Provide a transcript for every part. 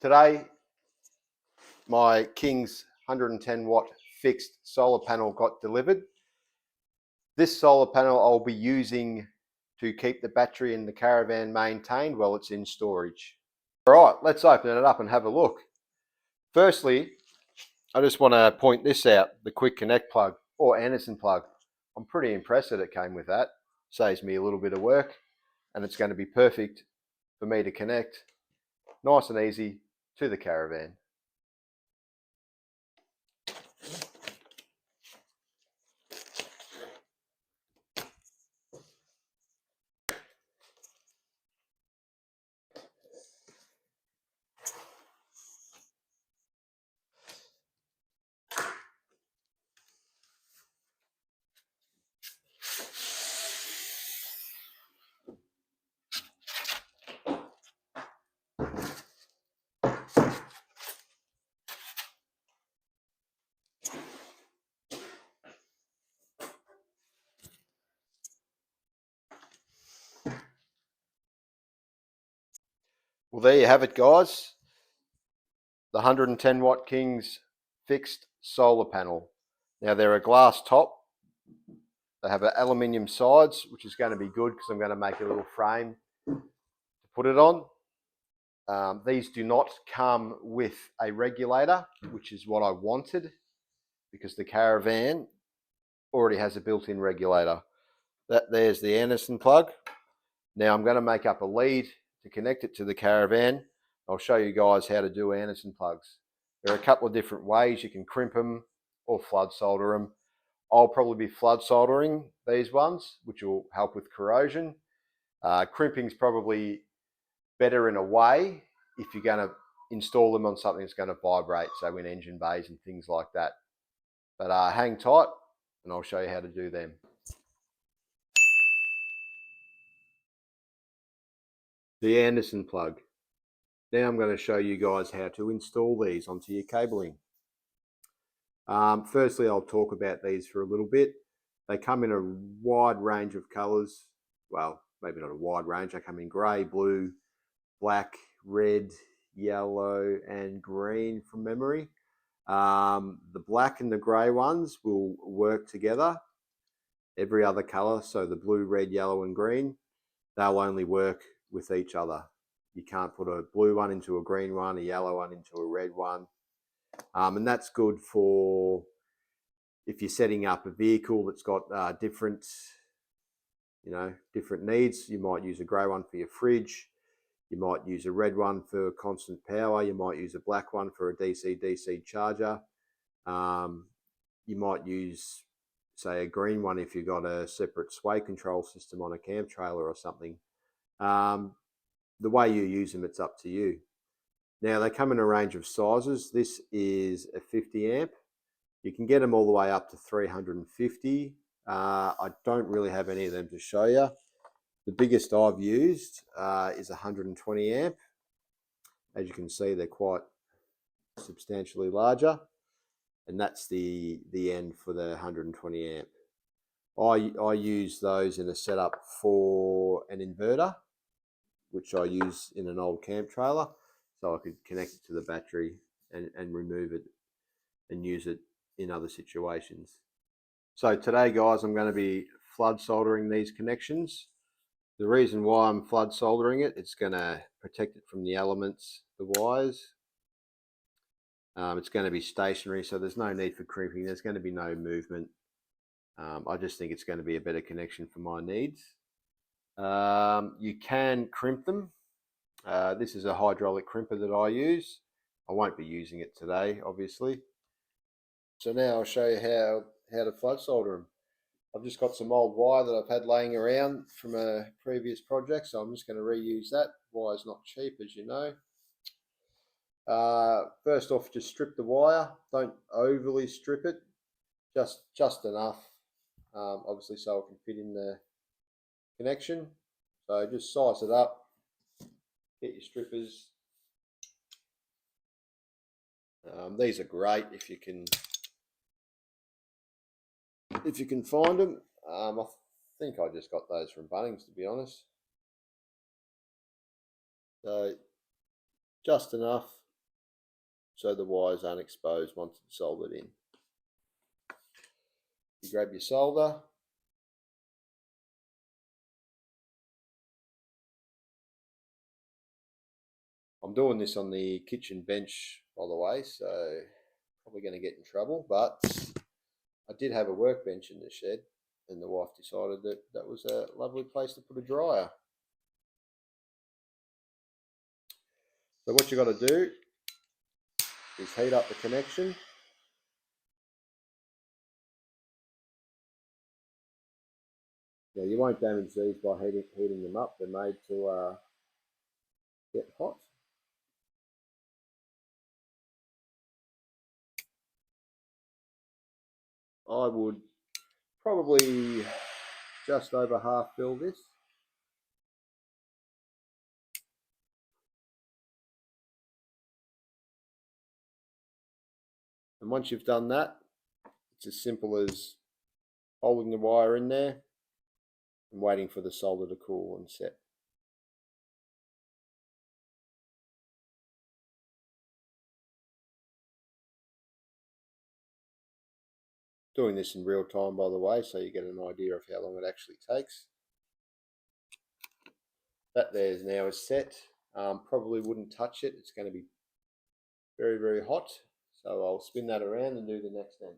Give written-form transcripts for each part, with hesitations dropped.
Today, my King's 110 watt fixed solar panel got delivered. This solar panel I'll be using to keep the battery in the Caravan maintained while it's in storage. All right, let's open it up and have a look. Firstly, I just want to point this out, the quick connect plug or Anderson plug. I'm pretty impressed that it came with that. Saves me a little bit of work, and it's going to be perfect for me to connect nice and easy to the Caravan. Well, there you have it, guys. The 110 watt King's fixed solar panel. Now they're a glass top. They have aluminium sides, which is going to be good because I'm going to make a little frame to put it on. These do not come with a regulator, which is what I wanted, because the Caravan already has a built-in regulator. There's the Anderson plug. Now I'm going to make up a lead to connect it to the Caravan. I'll show you guys how to do Anderson plugs. There are a couple of different ways you can crimp them or flood solder them. I'll probably be flood soldering these ones, which will help with corrosion. Crimping is probably better in a way if you're going to install them on something that's going to vibrate, so in engine bays and things like that. But hang tight and I'll show you how to do them. The Anderson plug. Now I'm going to show you guys how to install these onto your cabling. Firstly, I'll talk about these for a little bit. They come in a wide range of colours. Well, maybe not a wide range. They come in grey, blue, black, red, yellow and green from memory. The black and the grey ones will work together. Every other colour, so the blue, red, yellow and green, they'll only work with each other. You can't put a blue one into a green one, a yellow one into a red one. And that's good for if you're setting up a vehicle that's got different needs. You might use a grey one for your fridge. You might use a red one for constant power. You might use a black one for a DC-DC charger. You might use, say, a green one if you've got a separate sway control system on a camp trailer or something. The way you use them, it's up to you. Now, they come in a range of sizes. This is a 50 amp. You can get them all the way up to 350. I don't really have any of them to show you. The biggest I've used is 120 amp. As you can see, they're quite substantially larger. And that's the end for the 120 amp. I use those in a setup for an inverter, which I use in an old camp trailer, so I could connect it to the battery and remove it and use it in other situations. So today, guys, I'm going to be flood soldering these connections. The reason why I'm flood soldering it, it's going to protect it from the elements, the wires. It's going to be stationary, so there's no need for crimping. There's going to be no movement. I just think it's going to be a better connection for my needs. You can crimp them. This is a hydraulic crimper that I use. I won't be using it today, obviously. So now I'll show you how to flood solder them. I've just got some old wire that I've had laying around from a previous project, so I'm just going to reuse that. Wire's not cheap, as you know. First off, just strip the wire. Don't overly strip it, just enough, obviously, so it can fit in the connection. So just size it up, get your strippers. These are great if you can find them. I think I just got those from Bunnings, to be honest. So just enough so the wires aren't exposed once it's soldered in. You grab your solder. I'm doing this on the kitchen bench, by the way, so probably going to get in trouble, but I did have a workbench in the shed, and the wife decided that that was a lovely place to put a dryer. So what you got to do is heat up the connection. Now you won't damage these by heating them up. They're made to get hot. I would probably just over half fill this. And once you've done that, it's as simple as holding the wire in there and waiting for the solder to cool and set. Doing this in real time, by the way, so you get an idea of how long it actually takes. That there is now is set. Probably wouldn't touch it. It's going to be very, very hot. So I'll spin that around and do the next end.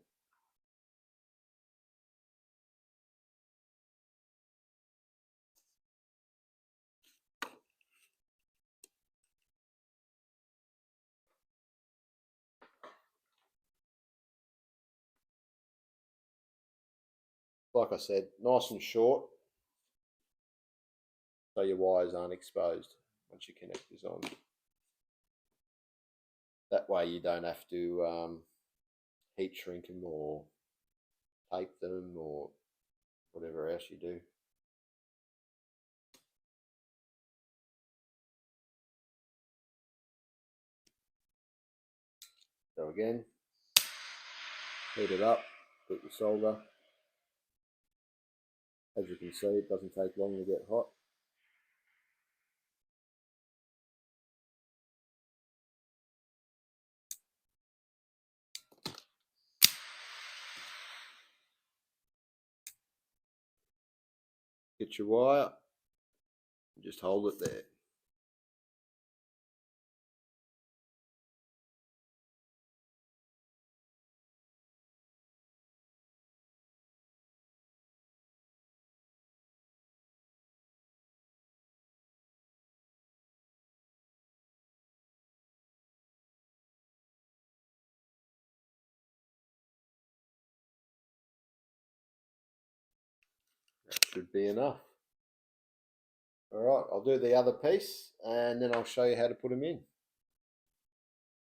Like I said, nice and short, so your wires aren't exposed once your connector's on. That way you don't have to heat shrink them or tape them or whatever else you do. So again, heat it up, put your solder. As you can see, it doesn't take long to get hot. Get your wire and just hold it there. That should be enough. Alright, I'll do the other piece and then I'll show you how to put them in.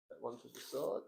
That one to the side.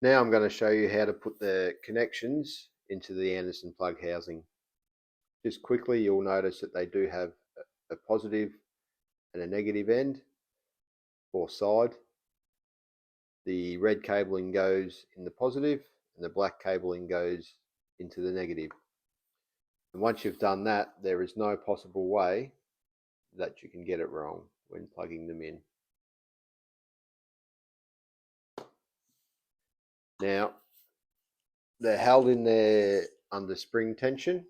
Now I'm going to show you how to put the connections into the Anderson plug housing. Just quickly, you'll notice that they do have a positive and a negative end or side. The red cabling goes in the positive and the black cabling goes into the negative. And once you've done that, there is no possible way that you can get it wrong when plugging them in. Now, they're held in there under spring tension.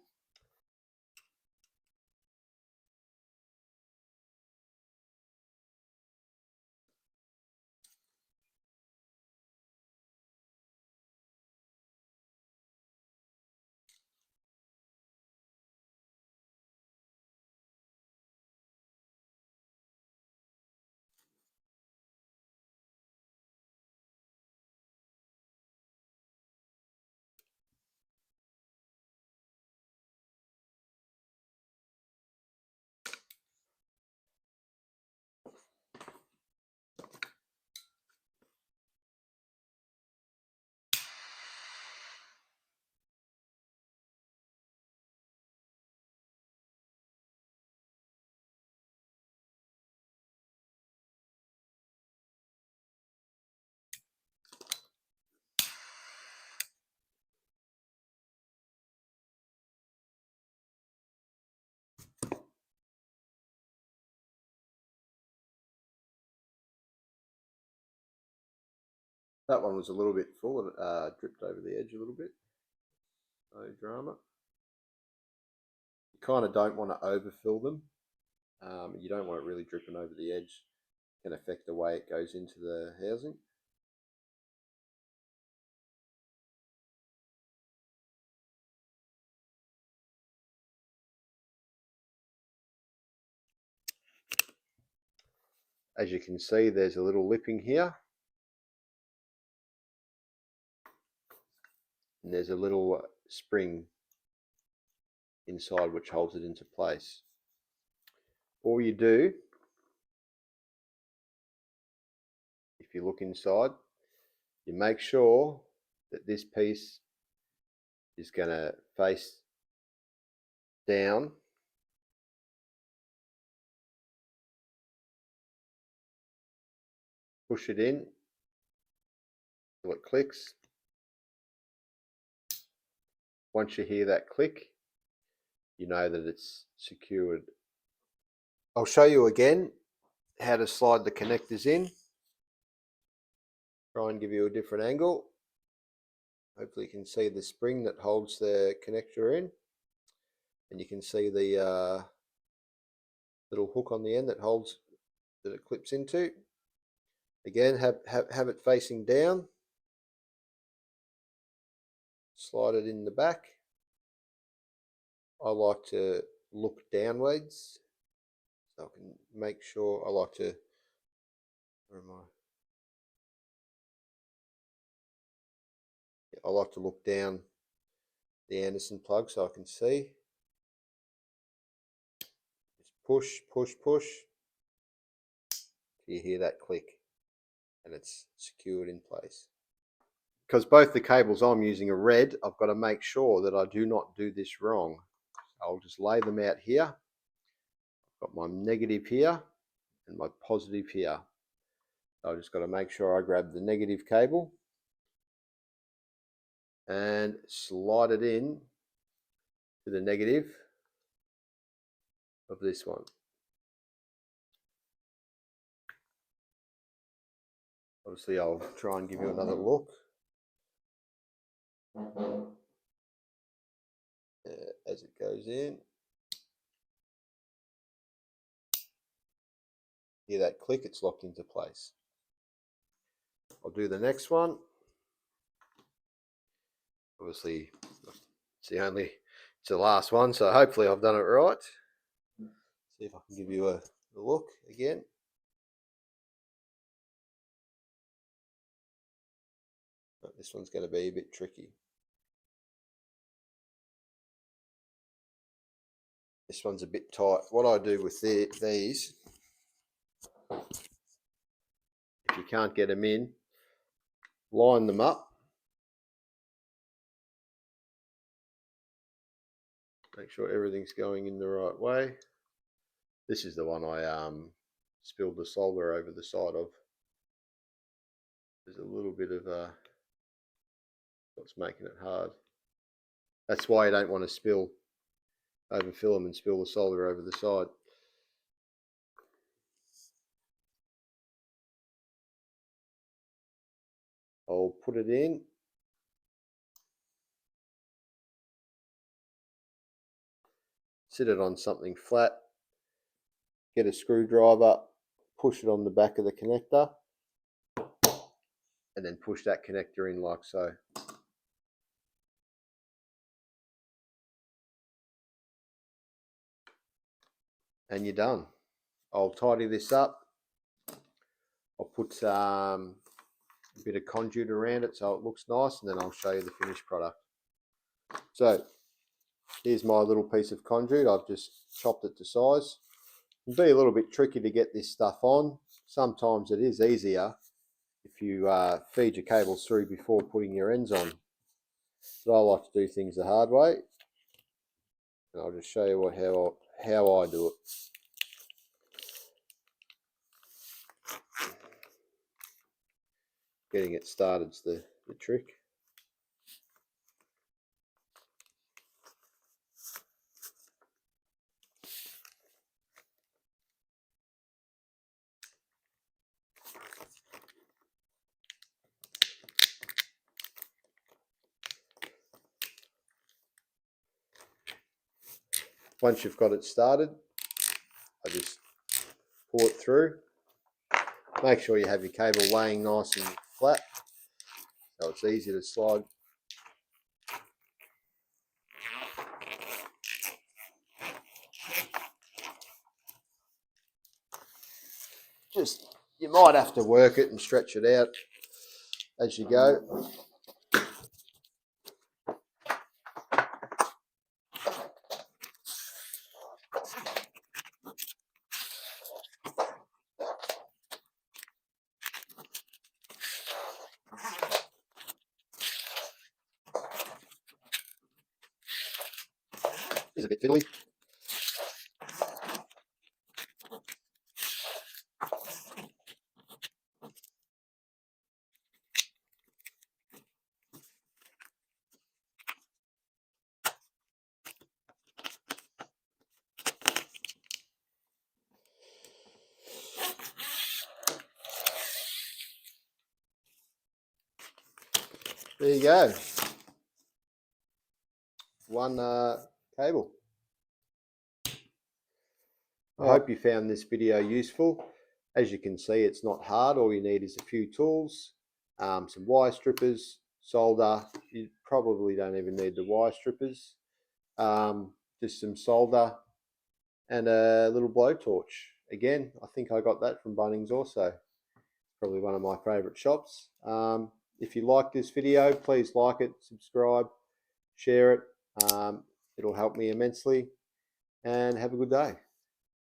That one was a little bit full, dripped over the edge a little bit. No drama. You kind of don't want to overfill them. You don't want it really dripping over the edge. It can affect the way it goes into the housing. As you can see, there's a little lipping here. And there's a little spring inside which holds it into place. All you do, if you look inside, you make sure that this piece is going to face down. Push it in till it clicks. Once you hear that click, you know that it's secured. I'll show you again how to slide the connectors in. Try and give you a different angle. Hopefully you can see the spring that holds the connector in, and you can see the little hook on the end that holds, that it clips into. Again, have it facing down. Slide it in the back. I like to look downwards, so I can make sure. I like to, where am I? I like to look down the Anderson plug so I can see. Just push, push, push. You hear that click and it's secured in place. Because both the cables I'm using are red, I've got to make sure that I do not do this wrong. I'll just lay them out here. I've got my negative here and my positive here. So I've just got to make sure I grab the negative cable and slide it in to the negative of this one. Obviously, I'll try and give you another look. As it goes in. Hear that click, it's locked into place. I'll do the next one. Obviously, it's the last one, so hopefully I've done it right. See if I can give you a look again. But this one's going to be a bit tricky. This one's a bit tight. What I do with these, if you can't get them in, line them up. Make sure everything's going in the right way. This is the one I spilled the solder over the side of. There's a little bit of what's making it hard. That's why you don't want to overfill them and spill the solder over the side. I'll put it in. Sit it on something flat. Get a screwdriver, push it on the back of the connector, and then push that connector in like so. And you're done. I'll tidy this up. I'll put a bit of conduit around it so it looks nice, and then I'll show you the finished product. So here's my little piece of conduit. I've just chopped it to size. It can be a little bit tricky to get this stuff on. Sometimes it is easier if you feed your cables through before putting your ends on. But I like to do things the hard way. And I'll just show you how I do it. Getting it started's the trick. Once you've got it started, I just pull it through. Make sure you have your cable laying nice and flat so it's easy to slide. You might have to work it and stretch it out as you go. It's a bit fiddly. There you go. One cable. I hope you found this video useful. As you can see, it's not hard. All you need is a few tools, some wire strippers, solder. You probably don't even need the wire strippers. Just some solder and a little blowtorch. Again, I think I got that from Bunnings also. Probably one of my favourite shops. If you like this video, please like it, subscribe, share it. It'll help me immensely, and have a good day.